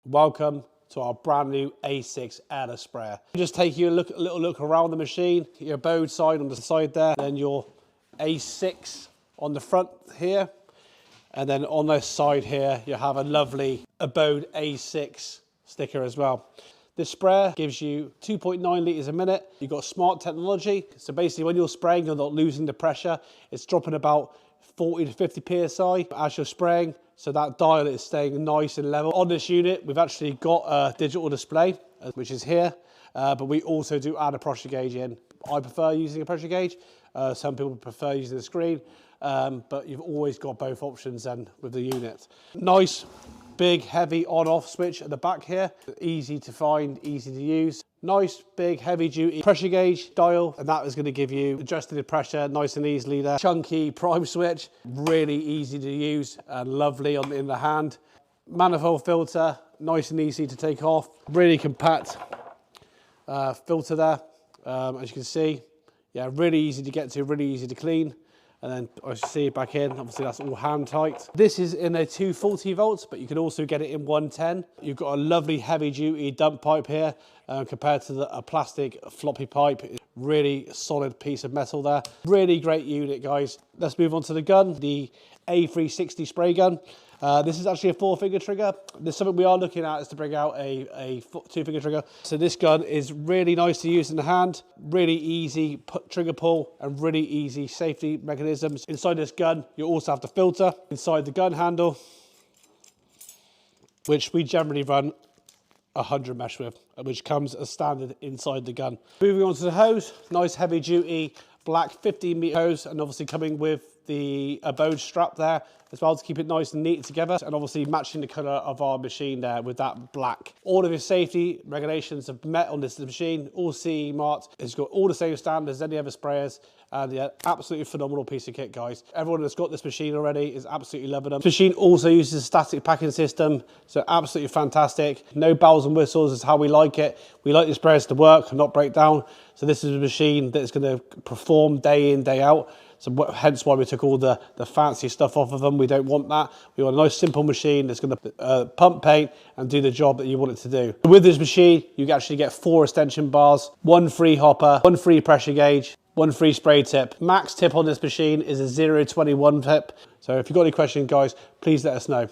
Welcome to our brand new A6 Airless Sprayer. Just take you a little look around the machine, your Abode side on the side there, then your A6 on the front here, and then on this side here you have a lovely Abode A6 sticker as well. This sprayer gives you 2.9 litres a minute. You've got smart technology, so basically when you're spraying you're not losing the pressure. It's dropping about 40 to 50 psi as you're spraying, so that dial is staying nice and level. On this unit we've actually got a digital display which is here, but we also do add a pressure gauge in. I prefer using a pressure gauge, some people prefer using the screen, but you've always got both options then with the unit. Nice big heavy on-off switch at the back here, easy to find, easy to use. Nice big heavy duty pressure gauge dial, and that is going to give you adjusting the pressure nice and easily there. Chunky prime switch, really easy to use and lovely in the hand. Manifold filter, nice and easy to take off. Really compact filter there, as you can see. Yeah, really easy to get to, really easy to clean. And then I see it back in, obviously that's all hand tight. This is in a 240 volts, but you can also get it in 110. You've got a lovely heavy duty dump pipe here compared to a plastic floppy pipe. Really solid piece of metal there. Really great unit, guys. Let's move on to the gun, the A360 spray gun. This is actually a 4-finger trigger. There's something we are looking at is to bring out a 2-finger trigger. So this gun is really nice to use in the hand, really easy trigger pull and really easy safety mechanisms. Inside this gun, you also have the filter inside the gun handle, which we generally run 100 mesh with, which comes as standard inside the gun. Moving on to the hose, nice heavy duty black 15-meter hose, and obviously coming with the Abode strap there as well to keep it nice and neat together, and obviously matching the colour of our machine there with that black. All of your safety regulations have met on this machine, all CE marked. It's got all the same standards as any other sprayers, and yeah, absolutely phenomenal piece of kit, guys. Everyone that's got this machine already is absolutely loving them. This machine also uses a static packing system, so absolutely fantastic. No bells and whistles is how we like it. We like the sprayers to work and not break down, so this is a machine that's going to perform day in, day out. So hence why we took all the fancy stuff off of them. We don't want that. We want a nice simple machine that's going to pump paint and do the job that you want it to do. With this machine, you actually get 4 extension bars, 1 free hopper, 1 free pressure gauge, 1 free spray tip. Max tip on this machine is a 0.21 tip. So if you've got any questions, guys, please let us know.